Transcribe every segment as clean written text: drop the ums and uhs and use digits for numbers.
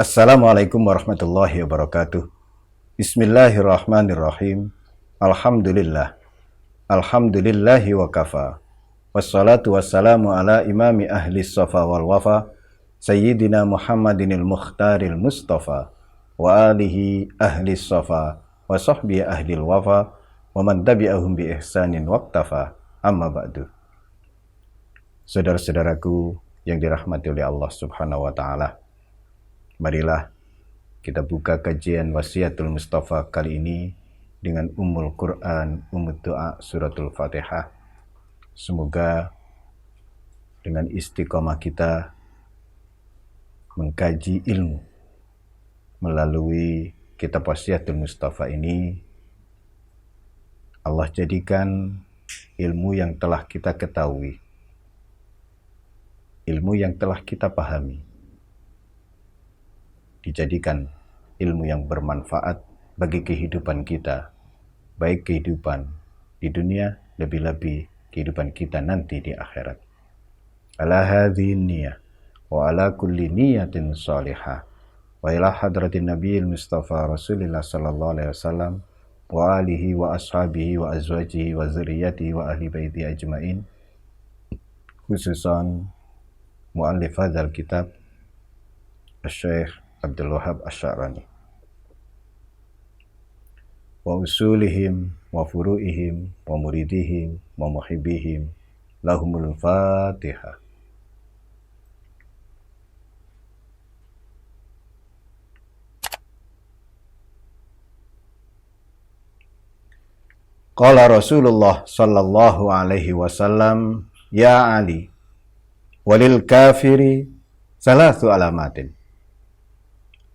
Assalamualaikum warahmatullahi wabarakatuh. Bismillahirrahmanirrahim. Alhamdulillah. Alhamdulillahi wa kafa. Wassalatu wassalamu ala imami ahli safa wal wafa, Sayyidina Muhammadinil Mukhtaril Mustafa, wa alihi ahli safa, wa sahbihi ahlil wafa, wa man tabi'ahum bi ihsanin waqtafa, amma ba'du. Saudara-saudaraku yang dirahmati oleh Allah subhanahu wa ta'ala, marilah kita buka kajian Wasiatul Mustafa kali ini dengan Ummul Quran, Ummul Doa, Suratul Fatihah. Semoga dengan istiqomah kita mengkaji ilmu melalui kitab Wasiatul Mustafa ini, Allah jadikan ilmu yang telah kita ketahui, ilmu yang telah kita pahami, dijadikan ilmu yang bermanfaat bagi kehidupan kita, baik kehidupan di dunia, lebih-lebih kehidupan kita nanti di akhirat. Ala hadhihi niyah wa ala kulli niyatin salihah wa ila hadratin nabiyil mustafa rasulillah sallallahu alaihi wasallam wa alihi wa ashabihi wa azwajihi wa zurriyyatihi wa ahli baiti ajmain, khususan muallif hadzal kitab Syekh Abdul Wahab Asy'arani, wa usulihim wa furu'ihim wa muridihim wa muhibbihim, lahumul Fatihah. Qala Rasulullah sallallahu alaihi wasallam, ya Ali, walil kafiri salasu alamatin,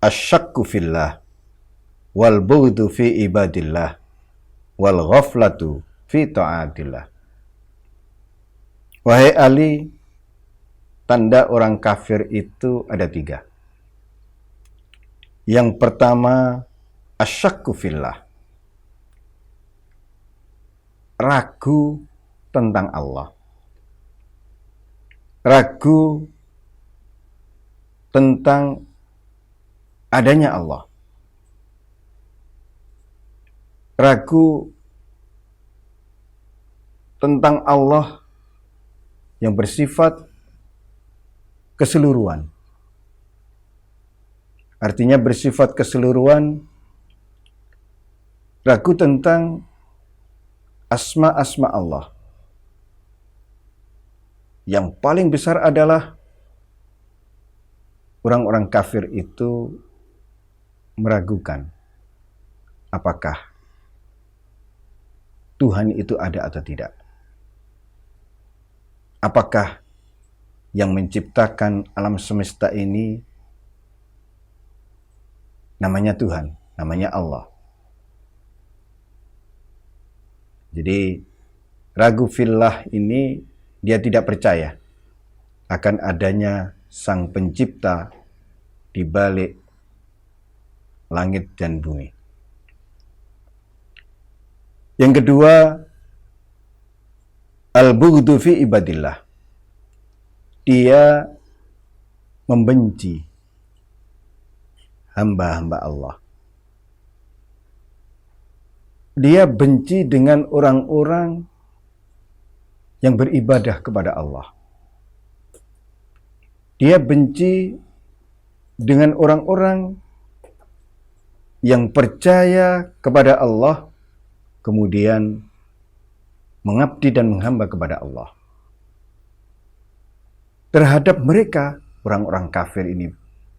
asyakku fillah, wal bughdu fi ibadillah, wal ghaflatu fi ta'atillah. Wahai Ali, tanda orang kafir itu ada 3. Yang pertama, asyakku fillah, ragu tentang Allah, ragu tentang adanya Allah, ragu tentang Allah yang bersifat keseluruhan. Artinya bersifat keseluruhan, ragu tentang asma-asma Allah. Yang paling besar adalah orang-orang kafir itu meragukan apakah Tuhan itu ada atau tidak. Apakah yang menciptakan alam semesta ini namanya Tuhan, namanya Allah. Jadi ragu fillah ini dia tidak percaya akan adanya Sang Pencipta di balik langit dan bumi. Yang kedua, al-bughdu fi ibadillah. Dia membenci hamba-hamba Allah. Dia benci dengan orang-orang yang beribadah kepada Allah. Dia benci dengan orang-orang yang percaya kepada Allah, kemudian mengabdi dan menghamba kepada Allah. Terhadap mereka, orang-orang kafir ini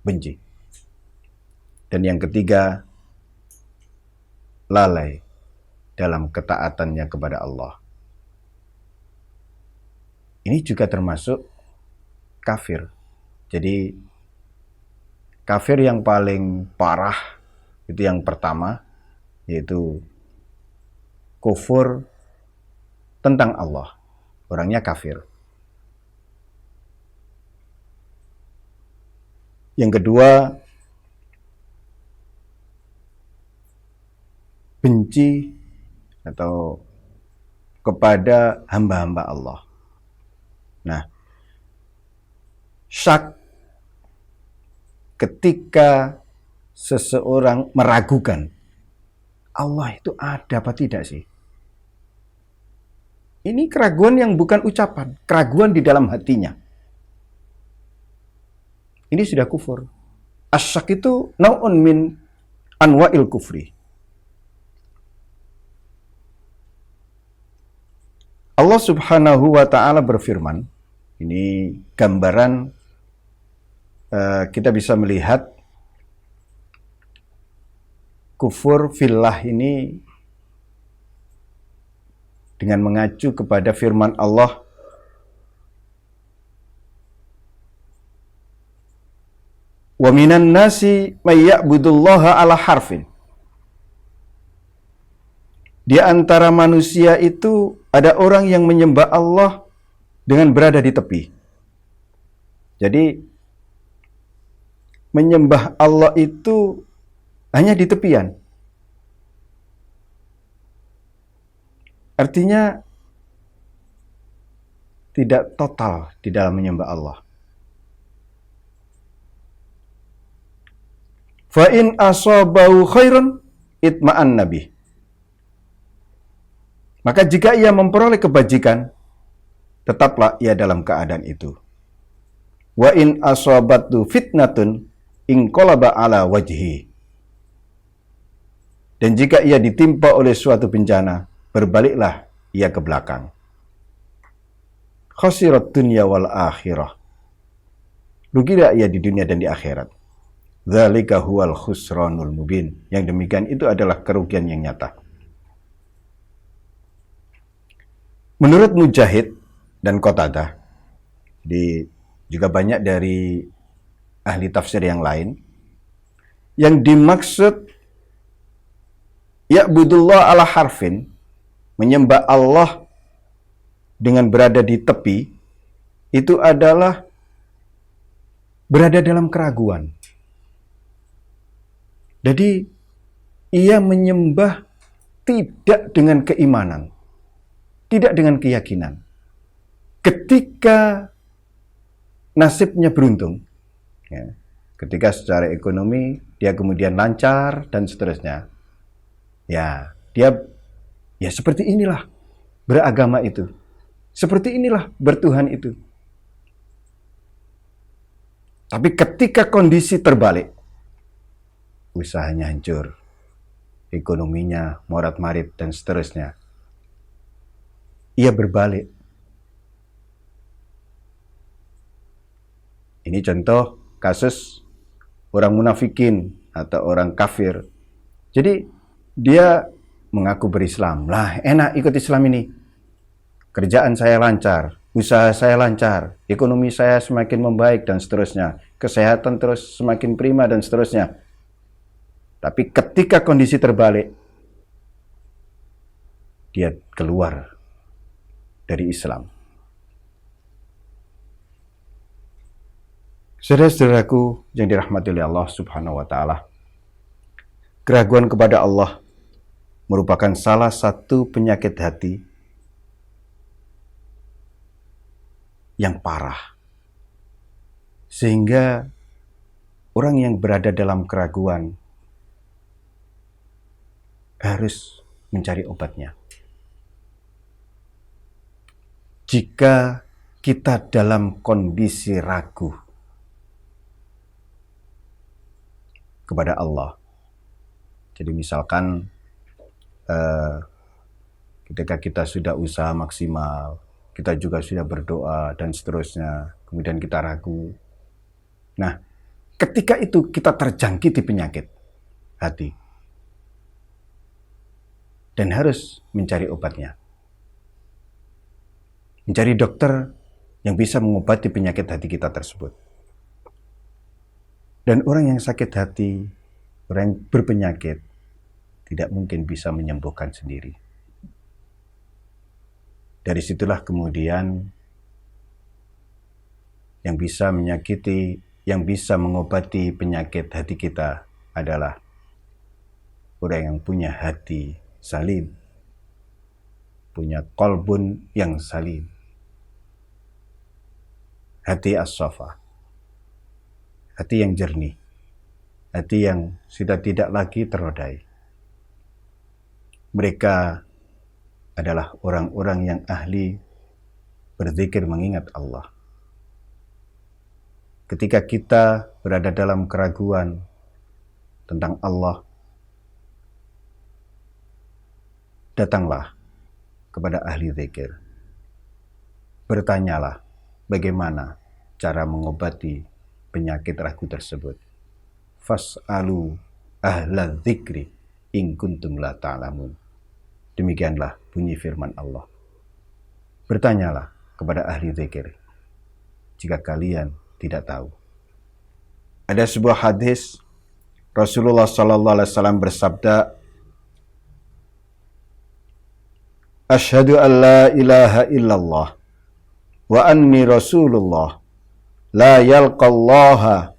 benci. Dan yang ketiga, lalai dalam ketaatannya kepada Allah. Ini juga termasuk kafir. Jadi kafir yang paling parah itu yang pertama, yaitu kufur tentang Allah. Orangnya kafir. Yang kedua, benci atau kepada hamba-hamba Allah. Nah, syak ketika seseorang meragukan Allah itu ada apa tidak sih? Ini keraguan yang bukan ucapan, keraguan di dalam hatinya. Ini sudah kufur. Asyak itu nau'un min anwa'il kufri. Allah Subhanahu wa ta'ala berfirman, ini gambaran kita bisa melihat kufur fillah ini dengan mengacu kepada firman Allah, wa minan nasi may ya'budullaha ala harfin. Di antara manusia itu ada orang yang menyembah Allah dengan berada di tepi. Jadi menyembah Allah itu hanya di tepian. Artinya tidak total di dalam menyembah Allah. Fa in asabahu khairun itma'an nabi. Maka jika ia memperoleh kebajikan, tetaplah ia dalam keadaan itu. Wa in asabatu fitnatun inqalaba ala wajhi. Dan jika ia ditimpa oleh suatu bencana, berbaliklah ia ke belakang. Khasirat dunya wal akhirah. Rugilah ia di dunia dan di akhirat. Dzalika huwal khusranul mubin. Yang demikian itu adalah kerugian yang nyata. Menurut Mujahid dan Qatadah, juga banyak dari ahli tafsir yang lain, yang dimaksud ya'budullah ala harfin, menyembah Allah dengan berada di tepi, itu adalah berada dalam keraguan. Jadi ia menyembah tidak dengan keimanan, tidak dengan keyakinan. Ketika nasibnya beruntung, ya, ketika secara ekonomi dia kemudian lancar dan seterusnya, ya dia ya seperti inilah beragama itu, seperti inilah bertuhan itu. Tapi ketika kondisi terbalik, usahanya hancur, ekonominya morat-marit dan seterusnya, ia berbalik. Ini contoh kasus orang munafikin atau orang kafir. Jadi dia mengaku berislam. Lah, enak ikut Islam ini. Kerjaan saya lancar, usaha saya lancar, ekonomi saya semakin membaik dan seterusnya. Kesehatan terus semakin prima dan seterusnya. Tapi ketika kondisi terbalik, dia keluar dari Islam. Saudara-saudaraku yang dirahmati oleh Allah Subhanahu wa ta'ala, keraguan kepada Allah merupakan salah satu penyakit hati yang parah. Sehingga orang yang berada dalam keraguan harus mencari obatnya. Jika kita dalam kondisi ragu kepada Allah, jadi misalkan ketika kita sudah usaha maksimal, kita juga sudah berdoa dan seterusnya, kemudian kita ragu. Nah, ketika itu kita terjangkiti penyakit hati dan harus mencari obatnya. Mencari dokter yang bisa mengobati penyakit hati kita tersebut. Dan orang yang sakit hati, orang yang berpenyakit, tidak mungkin bisa menyembuhkan sendiri. Dari situlah kemudian yang bisa menyakiti, yang bisa mengobati penyakit hati kita adalah orang yang punya hati salim, punya qalbun yang salim, hati as-safa, hati yang jernih, hati yang sudah tidak lagi ternodai. Mereka adalah orang-orang yang ahli berzikir mengingat Allah. Ketika kita berada dalam keraguan tentang Allah, datanglah kepada ahli zikir. Bertanyalah bagaimana cara mengobati penyakit ragu tersebut. Fas'alu ahla dzikri in kuntum la ta'lamun. Demikianlah bunyi firman Allah. Bertanyalah kepada ahli zikir jika kalian tidak tahu. Ada sebuah hadis Rasulullah sallallahu alaihi wasallam bersabda, "Asyhadu an la ilaha illallah wa anni rasulullah la yalqallaha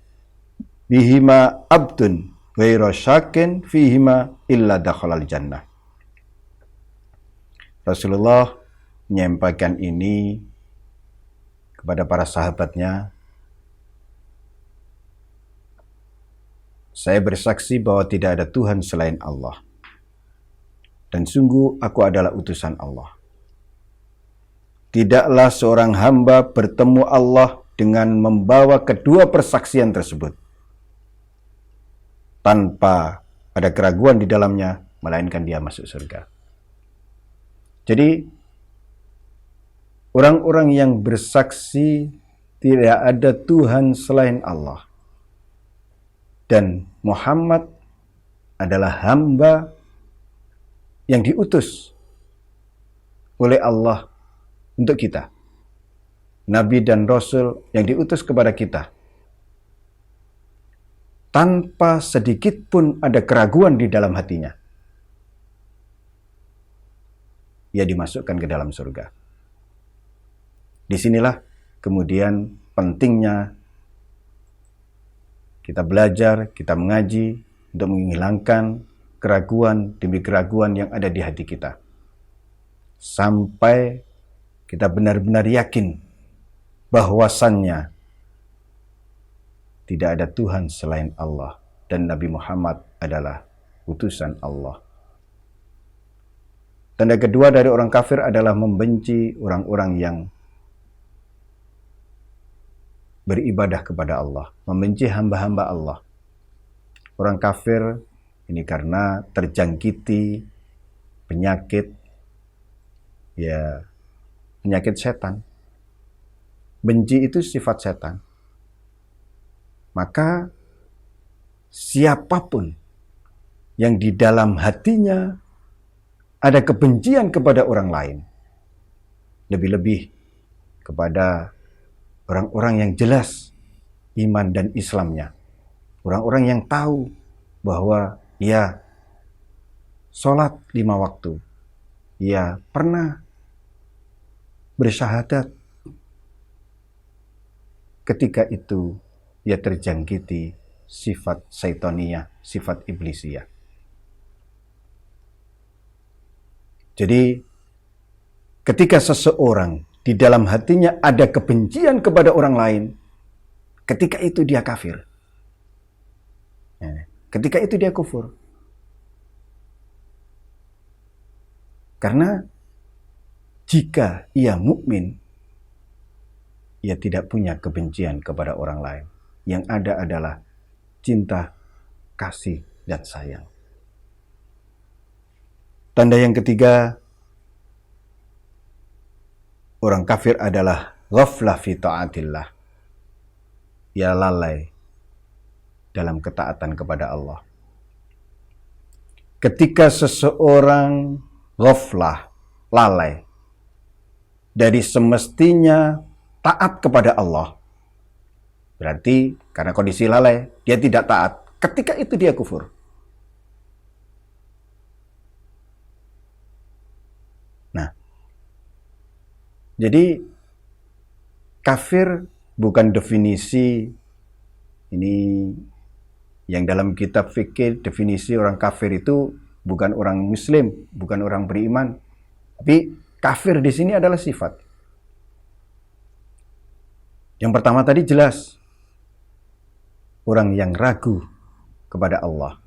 bihima abdun ghairu syakin fihima illa dakhalal jannah." Rasulullah menyampaikan ini kepada para sahabatnya. Saya bersaksi bahwa tidak ada Tuhan selain Allah. Dan sungguh aku adalah utusan Allah. Tidaklah seorang hamba bertemu Allah dengan membawa kedua persaksian tersebut tanpa ada keraguan di dalamnya, melainkan dia masuk surga. Jadi, orang-orang yang bersaksi tidak ada Tuhan selain Allah dan Muhammad adalah hamba yang diutus oleh Allah untuk kita. Nabi dan Rasul yang diutus kepada kita. Tanpa sedikit pun ada keraguan di dalam hatinya. Ia dimasukkan ke dalam surga. Disinilah kemudian pentingnya kita belajar, kita mengaji untuk menghilangkan keraguan demi keraguan yang ada di hati kita. Sampai kita benar-benar yakin bahwasannya tidak ada Tuhan selain Allah dan Nabi Muhammad adalah utusan Allah. Tanda kedua dari orang kafir adalah membenci orang-orang yang beribadah kepada Allah, membenci hamba-hamba Allah. Orang kafir ini karena terjangkiti penyakit, penyakit setan. Benci itu sifat setan. Maka siapapun yang di dalam hatinya ada kebencian kepada orang lain, lebih-lebih kepada orang-orang yang jelas iman dan Islamnya, orang-orang yang tahu bahwa ia sholat 5 waktu, ia pernah bersyahadat, ketika itu ia terjangkiti sifat syaitaniyah, sifat iblisiyah. Jadi ketika seseorang di dalam hatinya ada kebencian kepada orang lain, ketika itu dia kafir. Ketika itu dia kufur. Karena jika ia mukmin, ia tidak punya kebencian kepada orang lain. Yang ada adalah cinta, kasih, dan sayang. Tanda yang ketiga, orang kafir adalah ghaflah fi ta'atillah. Ia lalai dalam ketaatan kepada Allah. Ketika seseorang ghaflah, lalai dari semestinya taat kepada Allah, berarti karena kondisi lalai, dia tidak taat. Ketika itu dia kufur. Nah, jadi kafir bukan definisi ini yang dalam kitab fikih, definisi orang kafir itu bukan orang muslim, bukan orang beriman. Tapi kafir di sini adalah sifat. Yang pertama tadi jelas, orang yang ragu kepada Allah,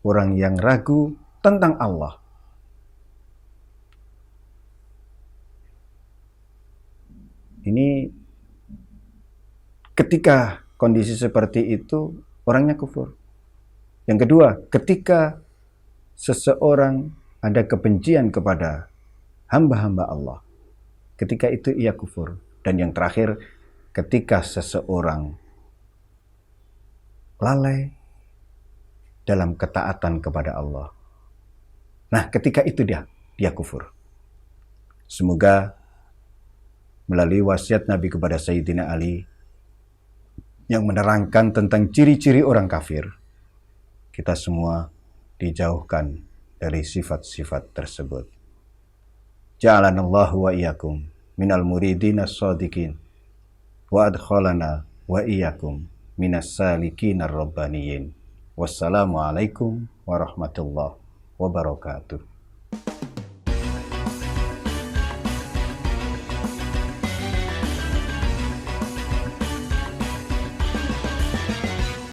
orang yang ragu tentang Allah, ini ketika kondisi seperti itu orangnya kufur. Yang kedua, ketika seseorang ada kebencian kepada hamba-hamba Allah, ketika itu ia kufur. Dan yang terakhir, ketika seseorang lalai dalam ketaatan kepada Allah, nah ketika itu dia kufur. Semoga melalui wasiat Nabi kepada Sayyidina Ali yang menerangkan tentang ciri-ciri orang kafir, kita semua dijauhkan dari sifat-sifat tersebut. Ja'alanallahu wa iyyakum minal muridina shadiqin wa adkhalana wa iyyakum minas salikin ar-rabbaniyin. Wassalamualaikum warahmatullahi wabarakatuh.